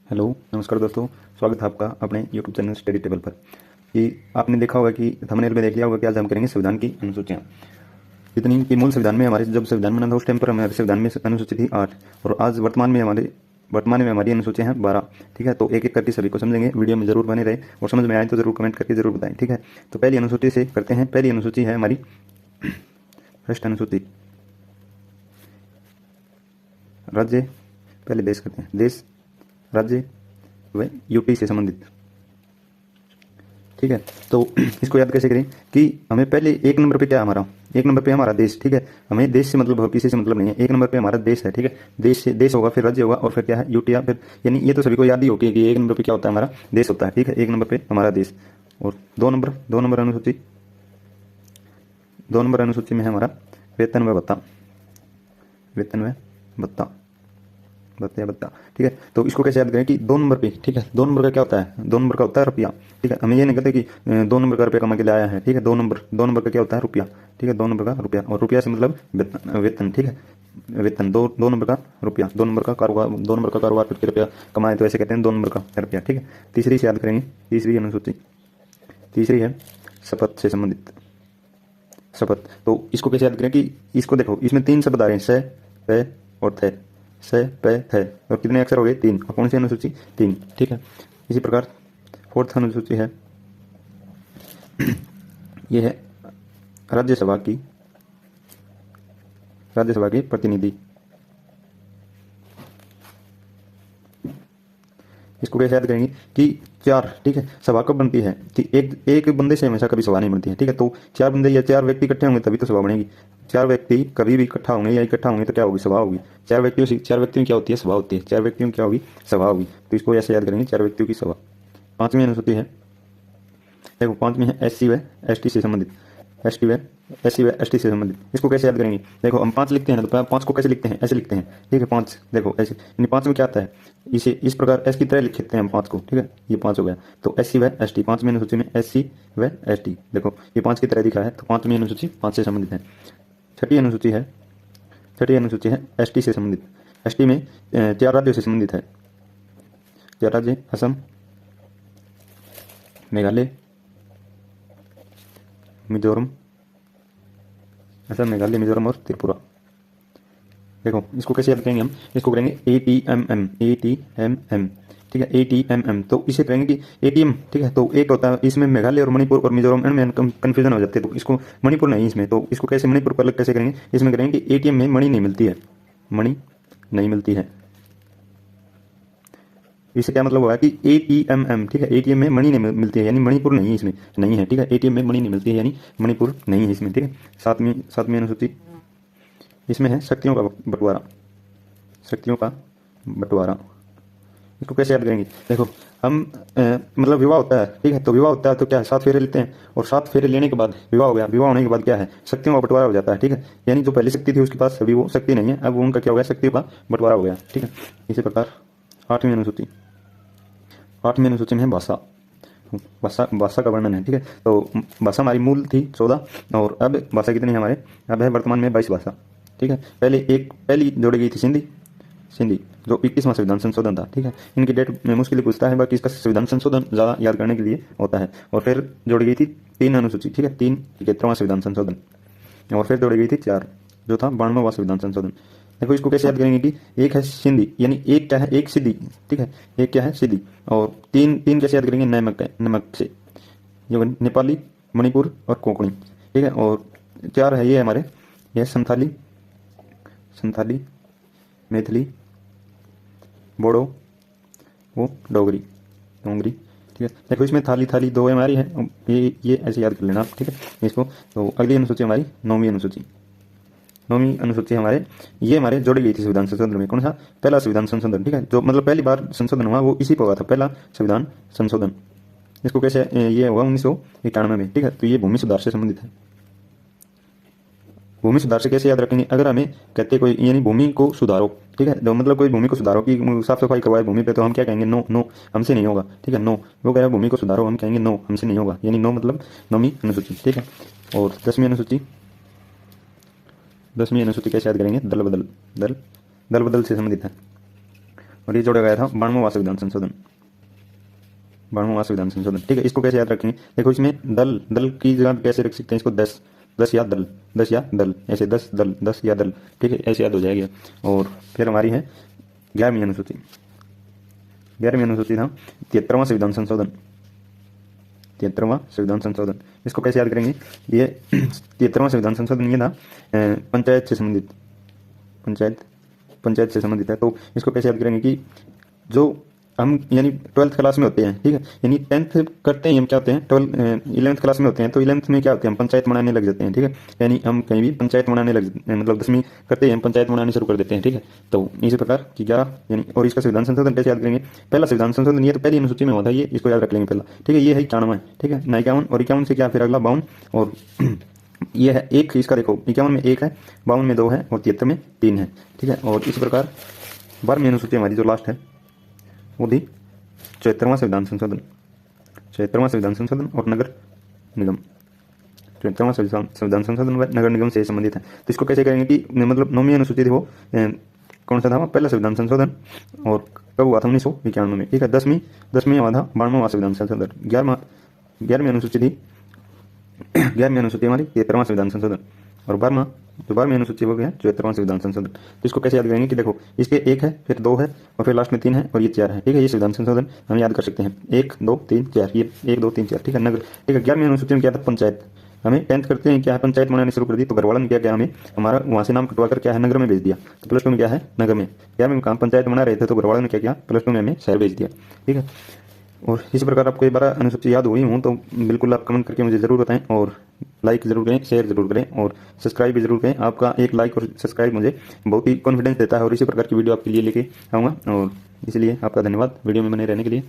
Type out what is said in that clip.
Hello, नमस्कार दोस्तों। स्वागत है आपका अपने यूट्यूब चैनल स्टडी टेबल पर। कि आपने देखा होगा कि थंबनेल में देख लिया होगा कि आज हम करेंगे संविधान की अनुसूचियाँ। जितनी कि मूल संविधान में हमारे जब संविधान बना था उस टाइम पर हमारे संविधान में अनुसूची थी 8 और आज वर्तमान में हमारी अनुसूचियाँ हैं 12। ठीक है, तो एक एक करके सभी को समझेंगे। वीडियो में जरूर बने रहे और समझ में आए तो जरूर कमेंट करके जरूर बताएं। ठीक है, तो पहली अनुसूची से करते हैं। पहली अनुसूची है हमारी फर्स्ट अनुसूची, राज्य। पहले देश करते हैं, देश, राज्य व यूटी से संबंधित। ठीक है, तो इसको याद कैसे करें कि हमें पहले एक नंबर पे क्या है हमारा, एक नंबर पे हमारा देश। ठीक है, हमें देश से मतलब किसी से मतलब नहीं है, एक नंबर पे हमारा देश है। ठीक है, देश से देश होगा, फिर राज्य होगा और फिर क्या है यूटी, या फिर यानी ये तो सभी को याद ही होगी कि एक नंबर पे क्या होता है, हमारा देश होता है। ठीक है, एक नंबर पे हमारा देश। और दो नंबर अनुसूची, दो नंबर अनुसूची में है हमारा वेतन व भत्ता, वेतन व भत्ता, भत्ता या भत्ता। ठीक है, तो इसको कैसे याद करें कि दो नंबर पे, ठीक है, दो नंबर का क्या होता है, दो नंबर का होता है रुपया। ठीक है, हमें ये नहीं कहते कि दो नंबर का रुपया कमा के लाया है। ठीक है, दो नंबर का क्या होता है, रुपया। ठीक है, दो नंबर का रुपया, और रुपया से मतलब वेतन। ठीक है, वेतन, दो नंबर का रुपया, दो नंबर का कारोबार, दो नंबर का कारोबार करके रुपया कमाए तो ऐसे कहते हैं दो नंबर का रुपया। ठीक है, तीसरी से याद करेंगे, तीसरी अनुसूची, तीसरी है शपथ से संबंधित, शपथ। तो इसको कैसे याद करें कि इसको देखो, इसमें तीन शब्द आ रहे हैं, स, प और थ। स, प, थ, और कितने अक्षर हो गए, तीन। और कौन सी अनुसूची, तीन। ठीक है, इसी प्रकार फोर्थ अनुसूची है, ये है राज्यसभा की, राज्यसभा की प्रतिनिधि। इसको कैसे याद करेंगे कि चार, ठीक है, सभा कब बनती है कि एक एक बंदे से हमेशा कभी सभा नहीं बनती है। ठीक है, तो चार बंदे या चार व्यक्ति इकट्ठे होंगे तभी तो सभा बनेगी। चार व्यक्ति कभी भी इकट्ठा होंगे या इकट्ठा होंगे तो क्या होगी, सभा होगी। चार व्यक्तियों की क्या होती है, सभा होती है। चार व्यक्तियों की क्या होगी, सभा होगी। तो इसको ऐसे याद करेंगे, चार व्यक्तियों की सभा। पांचवी अनुसूची है, देखो पांचवी है एससी व एसटी से संबंधित, एसटी व एससी व एसटी से संबंधित। इसको कैसे याद करेंगे, देखो हम पांच लिखते हैं तो पांच को कैसे लिखते हैं, ऐसे लिखते हैं। ठीक है, पांच देखो ऐसे, यानी पांच में क्या आता है, इसे इस प्रकार एस की तरह लिखते हैं हम पांच को। ठीक है, ये पांच हो गया, तो एससी व एसटी, पांचवीं अनुसूची में एससी व एसटी। देखो ये पांच की तरह दिखा है, तो पांचवीं अनुसूची पांच से संबंधित है। छठी अनुसूची है, छठी अनुसूची है एसटी से संबंधित। एसटी में चार राज्यों से संबंधित है, चार राज्य, असम, मेघालय, मिजोरम, असम, मेघालय, मिजोरम और त्रिपुरा। देखो इसको कैसे याद करेंगे हम, इसको करेंगे ATMM, ATMM। ठीक है, ATMM, तो इसे करेंगे कि ATM। ठीक है, तो एक होता है इसमें मेघालय और मणिपुर और मिजोरम, इनमें कंफ्यूजन हो जाते हैं, तो इसको मणिपुर नहीं इसमें, तो इसको कैसे मणिपुर को अलग कैसे करेंगे, इसमें करेंगे कि ATM में मणि नहीं मिलती है, मणि नहीं मिलती है। इससे क्या मतलब हुआ कि ATMM, ठीक है, ATM में मणि नहीं मिलती है, यानी मणिपुर नहीं है इसमें, नहीं है। ठीक है, ATM में मणि नहीं मिलती है यानी मणिपुर नहीं है इसमें। ठीक है, सातवीं अनुसूची, इसमें है शक्तियों का बंटवारा, शक्तियों का बंटवारा। इसको कैसे याद करेंगे, देखो हम मतलब विवाह होता है। ठीक है, तो विवाह होता है तो क्या है, 7 फेरे लेते हैं, और 7 फेरे लेने के बाद विवाह हो गया, विवाह होने के बाद क्या है, शक्तियों का बंटवारा हो जाता है। ठीक है, यानी जो पहली शक्ति थी उसके पास अभी वो शक्ति नहीं है, अब उनका क्या हो गया, शक्तियों का बंटवारा हो गया। ठीक है, इसी प्रकार आठवीं अनुसूची, आठवीं अनुसूची में है भाषा, भाषा, भाषा का वर्णन है। ठीक है, तो भाषा हमारी मूल थी 14 और अब भाषा कितनी है हमारे, अब है वर्तमान में 22 भाषा। ठीक है, पहली जोड़ी गई थी सिंधी, सिंधी जो 21वां संविधान संशोधन था। ठीक है, इनकी डेट में मुश्किल पूछता है, बाकी इसका संविधान संशोधन ज़्यादा याद करने के लिए होता है। और फिर जोड़ी गई थी 3 अनुसूची, ठीक है, 3 71वां संविधान संशोधन, और फिर जोड़ी गई थी 4 जो था 92वां संविधान संशोधन। देखो इसको कैसे याद करेंगे कि एक है सिंधी, यानी एक क्या है, एक सिद्धि। ठीक है, एक क्या है, सिद्धि, और तीन तीन कैसे याद करेंगे, नमक है, नमक से, ये नेपाली, मणिपुर और कोंकणी। ठीक है, और 4 है ये हमारे, यह संथाली, संथाली, मैथिली, बोडो, वो डोगरी, डोगरी। ठीक है, देखो इसमें थाली थाली 2 हमारी है, ये ऐसे याद कर लेना आप। ठीक है, इसको। तो अगली अनुसूची हमारी 9वीं अनुसूची, 9वीं अनुसूची हमारे, ये हमारे जोड़ी गई थी संविधान संशोधन में। कौन सा, पहला संविधान संशोधन। ठीक है, जो मतलब पहली बार संशोधन हुआ वो इसी पर हुआ था, पहला संविधान संशोधन। इसको कैसे, ये हुआ 1991 में। ठीक है, तो ये भूमि सुधार से संबंधित है। भूमि सुधार से कैसे याद रखेंगे, अगर हमें कहते कोई, यानी भूमि को सुधारो। ठीक है, जो मतलब कोई भूमि को सुधारो कि साफ सफाई करवाए भूमि पे, तो हम क्या कहेंगे, नो, नो हमसे नहीं होगा। ठीक है, नो, वो कह रहा है भूमि को सुधारो, हम कहेंगे नो हमसे नहीं होगा, यानी नो मतलब 9वीं अनुसूची। ठीक है, और 10वीं अनुसूची, 10वीं अनुसूची कैसे याद करेंगे, दल बदल, दल बदल से संबंधित है। और ये जोड़ा गया था 92वां संविधान संशोधन, 92वां संविधान संशोधन। ठीक है, इसको कैसे याद रखेंगे? देखो इसमें दल, दल की जगह कैसे रख सकते हैं इसको? 10, 10 या दल, 10 या दल, ऐसे 10 दल, 10 या दल। ठीक है, ऐसे याद हो जाएगी। और फिर हमारी है 11वीं अनुसूची। 11वीं अनुसूची था 73वां संविधान संशोधन, 73वां संविधान संशोधन। इसको कैसे याद करेंगे? ये 73वां संविधान संशोधन ये था पंचायत से संबंधित, पंचायत से संबंधित है। तो इसको कैसे याद करेंगे कि जो हम यानी 12th क्लास में होते हैं, ठीक है, यानी 10th करते हैं हम क्या होते हैं, 11th क्लास में होते हैं, तो 11th में क्या होते हैं, हम पंचायत बनाने लग जाते हैं। ठीक है, यानी हम कहीं भी पंचायत बनाने लग, मतलब 10वीं करते हैं हम पंचायत बनाने शुरू कर देते हैं। ठीक है, तो इसी प्रकार की 11 यानी, और इसका संविधान संशोधन कैसे याद करेंगे? पहला संविधान संशोधन ये तो पहली अनुसूची में हुआ था, ये इसको याद रख लेंगे पहला। ठीक है, ये है 91, ठीक है, 51, और 51 से क्या फिर अगला 52, और ये है एक, इसका देखो 51 में 1 है, 52 में 2 है, और 73 में 3 है। ठीक है, और इसी प्रकार 12वीं अनुसूची हमारी जो लास्ट है वो थी 74वां संविधान संशोधन, 74वां संविधान संशोधन और नगर निगम। 74वां संविधान संशोधन व नगर निगम से संबंधित है। तो इसको कैसे करेंगे कि मतलब 9वीं अनुसूची थी वो कौन सा था? पहला संविधान संशोधन, और कब हुआ था? 1991 में। ठीक है, 10वीं हुआ था 92वां संविधान संशोधन। 11वीं अनुसूची थी 11वीं अनुसूची हमारी 73वां संविधान संशोधन, और 12वीं अनुसूची हो गया 74वां संविधान संशोधन। तो इसको कैसे याद करेंगे कि देखो इसके 1 है, फिर 2 है, और फिर लास्ट में 3 है, और ये 4 है। ठीक है, ये संविधान संशोधन हम याद कर सकते हैं, 1 2 3 4, ये 1 2 3 4। ठीक है, नगर। ठीक है, 11वीं अनुसूची में क्या था? पंचायत। हमें 10th करते हैं क्या है, पंचायत बनानी शुरू कर दी, तो घर वालों ने क्या किया, हमें हमारा वहाँ से नाम कटवा कर क्या है, नगर में भेज दिया। तो प्लस 2 में क्या है, नगर में। 11वीं में काम पंचायत बना रहे थे, तो घर वालों ने क्या किया, प्लस 2 में हमें शहर भेज दिया। ठीक है, और इसी प्रकार आपको ये 12 अनुसूची याद हुई हूँ तो बिल्कुल आप कमेंट करके मुझे ज़रूर बताएं, और लाइक ज़रूर करें, शेयर ज़रूर करें, और सब्सक्राइब भी ज़रूर करें। आपका एक लाइक और सब्सक्राइब मुझे बहुत ही कॉन्फिडेंस देता है, और इसी प्रकार की वीडियो आपके लिए लेके आऊँगा, और इसलिए आपका धन्यवाद वीडियो में बने रहने के लिए।